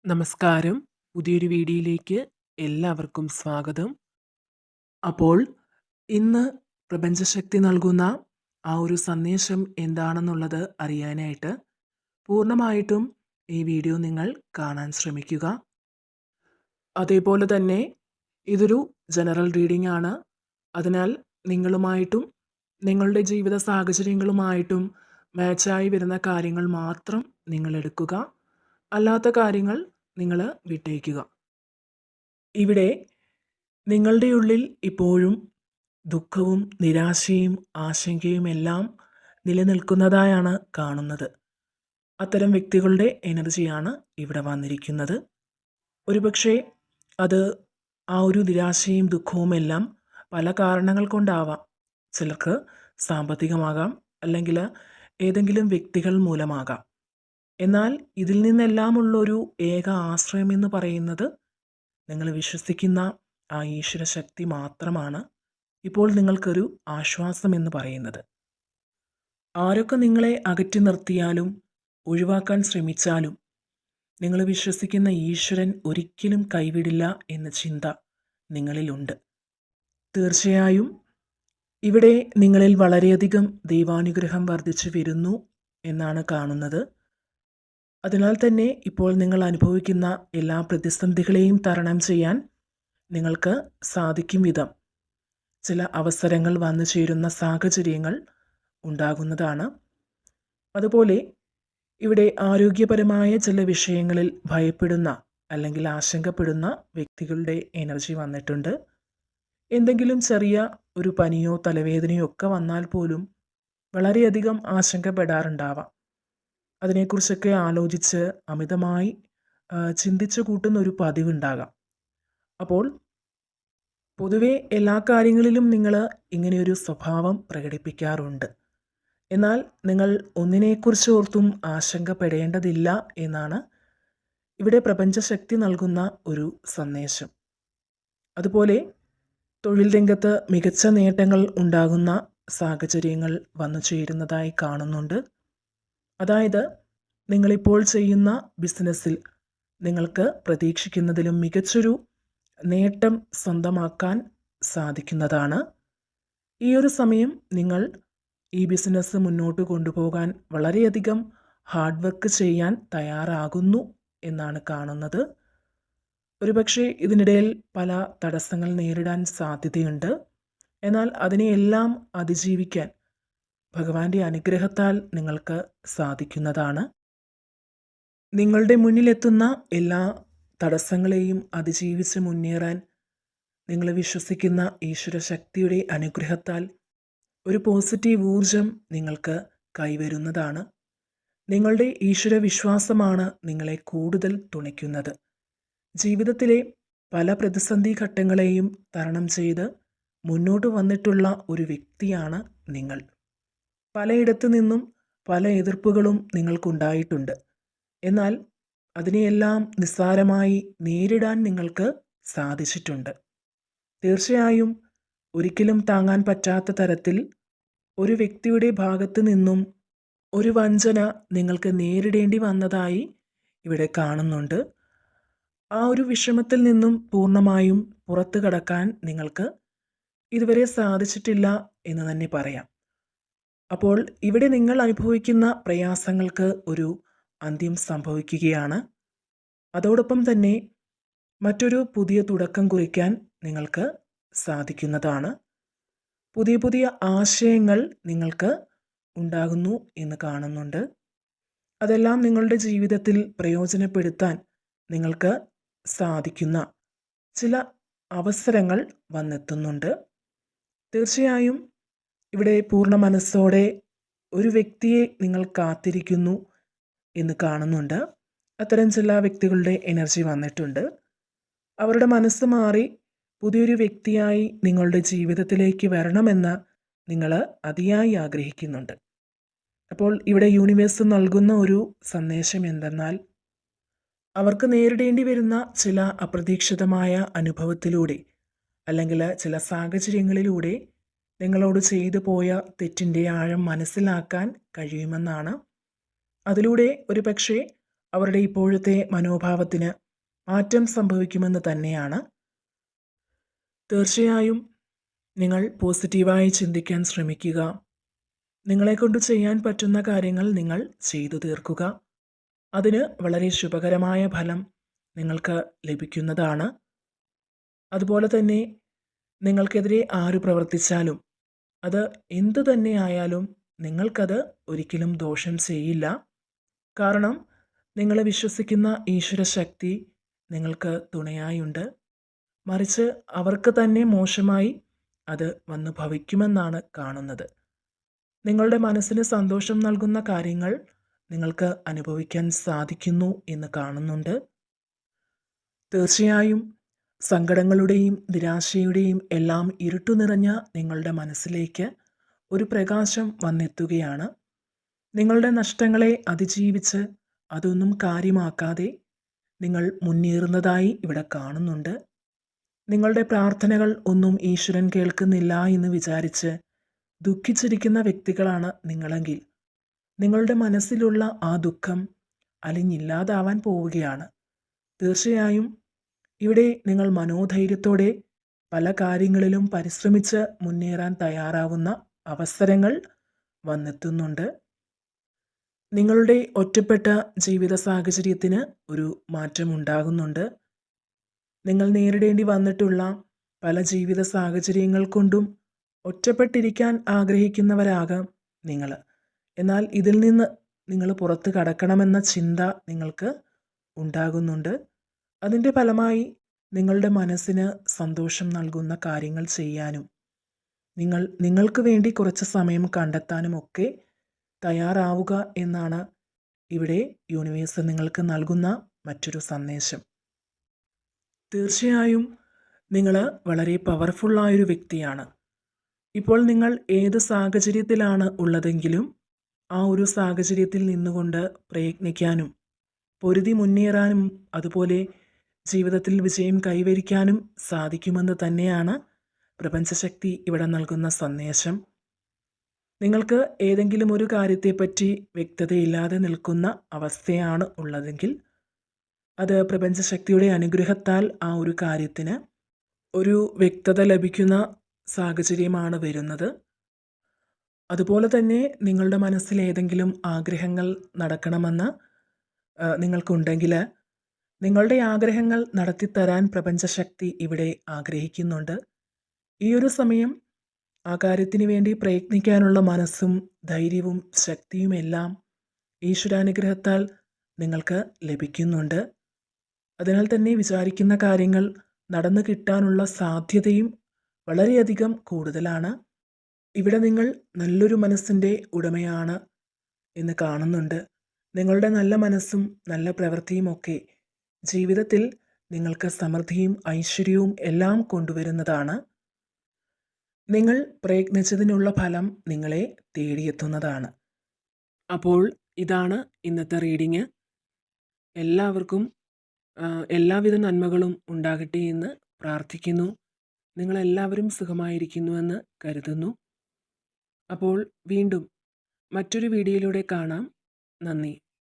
നമസ്കാരം. പുതിയൊരു വീഡിയോയിലേക്ക് എല്ലാവർക്കും സ്വാഗതം. അപ്പോൾ ഇന്ന് പ്രപഞ്ചശക്തി നൽകുന്ന ആ ഒരു സന്ദേശം എന്താണെന്നുള്ളത് അറിയാനായിട്ട് പൂർണ്ണമായിട്ടും ഈ വീഡിയോ നിങ്ങൾ കാണാൻ ശ്രമിക്കുക. അതേപോലെ തന്നെ ഇതൊരു ജനറൽ റീഡിംഗ് ആണ്. അതിനാൽ നിങ്ങളുമായിട്ടും നിങ്ങളുടെ ജീവിത സാഹചര്യങ്ങളുമായിട്ടും മാച്ചായി വരുന്ന കാര്യങ്ങൾ മാത്രം നിങ്ങൾ എടുക്കുക. അല്ലാത്ത കാര്യങ്ങൾ നിങ്ങൾ വിട്ടേക്കുക. ഇവിടെ നിങ്ങളുടെ ഉള്ളിൽ ഇപ്പോഴും ദുഃഖവും നിരാശയും ആശങ്കയും എല്ലാം നിലനിൽക്കുന്നതായാണ് കാണുന്നത്. അത്തരം വ്യക്തികളുടെ എനർജിയാണ് ഇവിടെ വന്നിരിക്കുന്നത്. ഒരുപക്ഷെ അത് ആ ഒരു നിരാശയും ദുഃഖവുമെല്ലാം പല കാരണങ്ങൾ കൊണ്ടാവാം. ചിലർക്ക് സാമ്പത്തികമാകാം, അല്ലെങ്കിൽ ഏതെങ്കിലും വ്യക്തികൾ മൂലമാകാം. എന്നാൽ ഇതിൽ നിന്നെല്ലാമുള്ളൊരു ഏക ആശ്രയം എന്ന് പറയുന്നത് നിങ്ങൾ വിശ്വസിക്കുന്ന ആ ഈശ്വര ശക്തി മാത്രമാണ് ഇപ്പോൾ നിങ്ങൾക്കൊരു ആശ്വാസം എന്ന് പറയുന്നത്. ആരൊക്കെ നിങ്ങളെ അകറ്റി നിർത്തിയാലും ഒഴിവാക്കാൻ ശ്രമിച്ചാലും നിങ്ങൾ വിശ്വസിക്കുന്ന ഈശ്വരൻ ഒരിക്കലും കൈവിടില്ല എന്ന ചിന്ത നിങ്ങളിലുണ്ട്. തീർച്ചയായും ഇവിടെ നിങ്ങളിൽ വളരെയധികം ദൈവാനുഗ്രഹം വർദ്ധിച്ചു വരുന്നു എന്നാണ് കാണുന്നത്. അതിനാൽ തന്നെ ഇപ്പോൾ നിങ്ങൾ അനുഭവിക്കുന്ന എല്ലാ പ്രതിസന്ധികളെയും തരണം ചെയ്യാൻ നിങ്ങൾക്ക് സാധിക്കും വിധം ചില അവസരങ്ങൾ വന്നു ചേരുന്ന സാഹചര്യങ്ങൾ ഉണ്ടാകുന്നതാണ്. അതുപോലെ ഇവിടെ ആരോഗ്യപരമായ ചില വിഷയങ്ങളിൽ ഭയപ്പെടുന്ന അല്ലെങ്കിൽ ആശങ്കപ്പെടുന്ന വ്യക്തികളുടെ എനർജി വന്നിട്ടുണ്ട്. എന്തെങ്കിലും ചെറിയ ഒരു പനിയോ തലവേദനയോ ഒക്കെ വന്നാൽ പോലും വളരെയധികം ആശങ്കപ്പെടാറുണ്ടാവാം. അതിനെക്കുറിച്ചൊക്കെ ആലോചിച്ച് അമിതമായി ചിന്തിച്ചു കൂട്ടുന്ന ഒരു പതിവുണ്ടാകാം. അപ്പോൾ പൊതുവെ എല്ലാ കാര്യങ്ങളിലും നിങ്ങൾ ഇങ്ങനെയൊരു സ്വഭാവം പ്രകടിപ്പിക്കാറുണ്ട്. എന്നാൽ നിങ്ങൾ ഒന്നിനെക്കുറിച്ച് ഓർത്തും ആശങ്കപ്പെടേണ്ടതില്ല എന്നാണ് ഇവിടെ പ്രപഞ്ചശക്തി നൽകുന്ന ഒരു സന്ദേശം. അതുപോലെ തൊഴിൽ രംഗത്ത് മികച്ച നേട്ടങ്ങൾ ഉണ്ടാകുന്ന സാഹചര്യങ്ങൾ വന്നു ചേരുന്നതായി കാണുന്നുണ്ട്. അതായത് നിങ്ങളിപ്പോൾ ചെയ്യുന്ന ബിസിനസ്സിൽ നിങ്ങൾക്ക് പ്രതീക്ഷിക്കുന്നതിലും മികച്ചൊരു നേട്ടം സ്വന്തമാക്കാൻ സാധിക്കുന്നതാണ്. ഈ ഒരു സമയം നിങ്ങൾ ഈ ബിസിനസ് മുന്നോട്ട് കൊണ്ടുപോകാൻ വളരെയധികം ഹാർഡ് വർക്ക് ചെയ്യാൻ തയ്യാറാകുന്നു എന്നാണ് കാണുന്നത്. ഒരുപക്ഷെ ഇതിനിടയിൽ പല തടസ്സങ്ങൾ നേരിടാൻ സാധ്യതയുണ്ട്. എന്നാൽ അതിനെയെല്ലാം അതിജീവിക്കാൻ ഭഗവാന്റെ അനുഗ്രഹത്താൽ നിങ്ങൾക്ക് സാധിക്കുന്നതാണ്. നിങ്ങളുടെ മുന്നിലെത്തുന്ന എല്ലാ തടസ്സങ്ങളെയും അതിജീവിച്ച് മുന്നേറാൻ നിങ്ങൾ വിശ്വസിക്കുന്ന ഈശ്വര ശക്തിയുടെ അനുഗ്രഹത്താൽ ഒരു പോസിറ്റീവ് ഊർജം നിങ്ങൾക്ക് കൈവരുന്നതാണ്. നിങ്ങളുടെ ഈശ്വര വിശ്വാസമാണ് നിങ്ങളെ കൂടുതൽ തുണയ്ക്കുന്നത്. ജീവിതത്തിലെ പല പ്രതിസന്ധി ഘട്ടങ്ങളെയും തരണം ചെയ്ത് മുന്നോട്ട് വന്നിട്ടുള്ള ഒരു വ്യക്തിയാണ് നിങ്ങൾ. പലയിടത്തു നിന്നും പല എതിർപ്പുകളും നിങ്ങൾക്കുണ്ടായിട്ടുണ്ട്. എന്നാൽ അതിനെയെല്ലാം നിസ്സാരമായി നേരിടാൻ നിങ്ങൾക്ക് സാധിച്ചിട്ടുണ്ട്. തീർച്ചയായും ഒരിക്കലും താങ്ങാൻ പറ്റാത്ത തരത്തിൽ ഒരു വ്യക്തിയുടെ ഭാഗത്തു നിന്നും ഒരു വഞ്ചന നിങ്ങൾക്ക് നേരിടേണ്ടി വന്നതായി ഇവിടെ കാണുന്നുണ്ട്. ആ ഒരു വിഷമത്തിൽ നിന്നും പൂർണ്ണമായും പുറത്തു കടക്കാൻ നിങ്ങൾക്ക് ഇതുവരെ സാധിച്ചിട്ടില്ല എന്ന് തന്നെ പറയാം. അപ്പോൾ ഇവിടെ നിങ്ങൾ അനുഭവിക്കുന്ന പ്രയാസങ്ങൾക്ക് ഒരു അന്ത്യം സംഭവിക്കുകയാണ്. അതോടൊപ്പം തന്നെ മറ്റൊരു പുതിയ തുടക്കം കുറിക്കാൻ നിങ്ങൾക്ക് സാധിക്കുന്നതാണ്. പുതിയ പുതിയ ആശയങ്ങൾ നിങ്ങൾക്ക് ഉണ്ടാകുന്നു എന്ന് കാണുന്നുണ്ട്. അതെല്ലാം നിങ്ങളുടെ ജീവിതത്തിൽ പ്രയോജനപ്പെടുത്താൻ നിങ്ങൾക്ക് സാധിക്കുന്ന ചില അവസരങ്ങൾ വന്നെത്തുന്നുണ്ട്. തീർച്ചയായും ഇവിടെ പൂർണ്ണ മനസ്സോടെ ഒരു വ്യക്തിയെ നിങ്ങൾ കാത്തിരിക്കുന്നു എന്ന് കാണുന്നുണ്ട്. അത്തരം ചില വ്യക്തികളുടെ എനർജി വന്നിട്ടുണ്ട്. അവരുടെ മനസ്സ് മാറി പുതിയൊരു വ്യക്തിയായി നിങ്ങളുടെ ജീവിതത്തിലേക്ക് വരണമെന്ന് നിങ്ങൾ അതിയായി ആഗ്രഹിക്കുന്നുണ്ട്. അപ്പോൾ ഇവിടെ യൂണിവേഴ്സ് നൽകുന്ന ഒരു സന്ദേശം എന്തെന്നാൽ, അവർക്ക് നേരിടേണ്ടി വരുന്ന ചില അപ്രതീക്ഷിതമായ അനുഭവത്തിലൂടെ അല്ലെങ്കിൽ ചില സാഹചര്യങ്ങളിലൂടെ നിങ്ങളോട് ചെയ്തു പോയ തെറ്റിൻ്റെ ആഴം മനസ്സിലാക്കാൻ കഴിയുമെന്നാണ്. അതിലൂടെ ഒരു പക്ഷേ അവരുടെ ഇപ്പോഴത്തെ മനോഭാവത്തിന് മാറ്റം സംഭവിക്കുമെന്ന് തന്നെയാണ്. തീർച്ചയായും നിങ്ങൾ പോസിറ്റീവായി ചിന്തിക്കാൻ ശ്രമിക്കുക. നിങ്ങളെക്കൊണ്ട് ചെയ്യാൻ പറ്റുന്ന കാര്യങ്ങൾ നിങ്ങൾ ചെയ്തു തീർക്കുക. അതിന് വളരെ ശുഭകരമായ ഫലം നിങ്ങൾക്ക് ലഭിക്കുന്നതാണ്. അതുപോലെ തന്നെ നിങ്ങൾക്കെതിരെ ആര് പ്രവർത്തിച്ചാലും അത് എന്തു തന്നെയായാലും നിങ്ങൾക്കത് ഒരിക്കലും ദോഷം ചെയ്യില്ല. കാരണം നിങ്ങൾ വിശ്വസിക്കുന്ന ഈശ്വരശക്തി നിങ്ങൾക്ക് തുണയായുണ്ട്. മറിച്ച് അവർക്ക് തന്നെ മോശമായി അത് വന്നു ഭവിക്കുമെന്നാണ് കാണുന്നത്. നിങ്ങളുടെ മനസ്സിന് സന്തോഷം നൽകുന്ന കാര്യങ്ങൾ നിങ്ങൾക്ക് അനുഭവിക്കാൻ സാധിക്കുന്നു എന്ന് കാണുന്നുണ്ട്. തീർച്ചയായും സങ്കടങ്ങളുടെയും നിരാശയുടെയും എല്ലാം ഇരുട്ടു നിറഞ്ഞ നിങ്ങളുടെ മനസ്സിലേക്ക് ഒരു പ്രകാശം വന്നെത്തുകയാണ്. നിങ്ങളുടെ നഷ്ടങ്ങളെ അതിജീവിച്ച് അതൊന്നും കാര്യമാക്കാതെ നിങ്ങൾ മുന്നേറുന്നതായി ഇവിടെ കാണുന്നുണ്ട്. നിങ്ങളുടെ പ്രാർത്ഥനകൾ ഒന്നും ഈശ്വരൻ കേൾക്കുന്നില്ല എന്ന് വിചാരിച്ച് ദുഃഖിച്ചിരിക്കുന്ന വ്യക്തികളാണ് നിങ്ങളെങ്കിൽ നിങ്ങളുടെ മനസ്സിലുള്ള ആ ദുഃഖം അലിഞ്ഞില്ലാതാവാൻ പോവുകയാണ്. തീർച്ചയായും ഇവിടെ നിങ്ങൾ മനോധൈര്യത്തോടെ പല കാര്യങ്ങളിലും പരിശ്രമിച്ച് മുന്നേറാൻ തയ്യാറാവുന്ന അവസരങ്ങൾ വന്നെത്തുന്നുണ്ട്. നിങ്ങളുടെ ഒറ്റപ്പെട്ട ജീവിത സാഹചര്യത്തിന് ഒരു മാറ്റമുണ്ടാകുന്നുണ്ട്. നിങ്ങൾ നേരിടേണ്ടി വന്നിട്ടുള്ള പല ജീവിത സാഹചര്യങ്ങൾ കൊണ്ടും ഒറ്റപ്പെട്ടിരിക്കാൻ ആഗ്രഹിക്കുന്നവരാകാം നിങ്ങൾ. എന്നാൽ ഇതിൽ നിന്ന് നിങ്ങൾ പുറത്ത് കടക്കണമെന്ന ചിന്ത നിങ്ങൾക്ക് ഉണ്ടാകുന്നുണ്ട്. അതിൻ്റെ ഫലമായി നിങ്ങളുടെ മനസ്സിന് സന്തോഷം നൽകുന്ന കാര്യങ്ങൾ ചെയ്യാനും നിങ്ങൾക്ക് വേണ്ടി കുറച്ച് സമയം കണ്ടെത്താനുമൊക്കെ തയ്യാറാവുക എന്നാണ് ഇവിടെ യൂണിവേഴ്സ് നിങ്ങൾക്ക് നൽകുന്ന മറ്റൊരു സന്ദേശം. തീർച്ചയായും നിങ്ങൾ വളരെ പവർഫുള്ളായൊരു വ്യക്തിയാണ്. ഇപ്പോൾ നിങ്ങൾ ഏത് സാഹചര്യത്തിലാണ് ഉള്ളതെങ്കിലും ആ ഒരു സാഹചര്യത്തിൽ നിന്നുകൊണ്ട് പ്രയത്നിക്കാനും പൊരുതി മുന്നേറാനും അതുപോലെ ജീവിതത്തിൽ വിജയം കൈവരിക്കാനും സാധിക്കുമെന്ന് തന്നെയാണ് പ്രപഞ്ചശക്തി ഇവിടെ നൽകുന്ന സന്ദേശം. നിങ്ങൾക്ക് ഏതെങ്കിലും ഒരു കാര്യത്തെപ്പറ്റി വ്യക്തതയില്ലാതെ നിൽക്കുന്ന അവസ്ഥയാണ് ഉള്ളതെങ്കിൽ അത് പ്രപഞ്ചശക്തിയുടെ അനുഗ്രഹത്താൽ ആ ഒരു കാര്യത്തിന് ഒരു വ്യക്തത ലഭിക്കുന്ന സാഹചര്യമാണ് വരുന്നത്. അതുപോലെ തന്നെ നിങ്ങളുടെ മനസ്സിൽ ഏതെങ്കിലും ആഗ്രഹങ്ങൾ നടക്കണമെന്ന് നിങ്ങൾക്കുണ്ടെങ്കിൽ നിങ്ങളുടെ ആഗ്രഹങ്ങൾ നടത്തിത്തരാൻ പ്രപഞ്ചശക്തി ഇവിടെ ആഗ്രഹിക്കുന്നുണ്ട്. ഈ ഒരു സമയം ആ കാര്യത്തിന് വേണ്ടി പ്രയത്നിക്കാനുള്ള മനസ്സും ധൈര്യവും ശക്തിയുമെല്ലാം ഈശ്വരാനുഗ്രഹത്താൽ നിങ്ങൾക്ക് ലഭിക്കുന്നുണ്ട്. അതിനാൽ തന്നെ വിചാരിക്കുന്ന കാര്യങ്ങൾ നടന്നു കിട്ടാനുള്ള സാധ്യതയും വളരെയധികം കൂടുതലാണ്. ഇവിടെ നിങ്ങൾ നല്ലൊരു മനസ്സിൻ്റെ ഉടമയാണ് എന്ന് കാണുന്നുണ്ട്. നിങ്ങളുടെ നല്ല മനസ്സും നല്ല പ്രവൃത്തിയുമൊക്കെ ജീവിതത്തിൽ നിങ്ങൾക്ക് സമൃദ്ധിയും ഐശ്വര്യവും എല്ലാം കൊണ്ടുവരുന്നതാണ്. നിങ്ങൾ പ്രയത്നിച്ചതിനുള്ള ഫലം നിങ്ങളെ തേടിയെത്തുന്നതാണ്. അപ്പോൾ ഇതാണ് ഇന്നത്തെ റീഡിങ്. എല്ലാവർക്കും എല്ലാവിധ നന്മകളും ഉണ്ടാകട്ടെ എന്ന് പ്രാർത്ഥിക്കുന്നു. നിങ്ങളെല്ലാവരും സുഖമായിരിക്കുന്നുവെന്ന് കരുതുന്നു. അപ്പോൾ വീണ്ടും മറ്റൊരു വീഡിയോയിലൂടെ കാണാം. നന്ദി.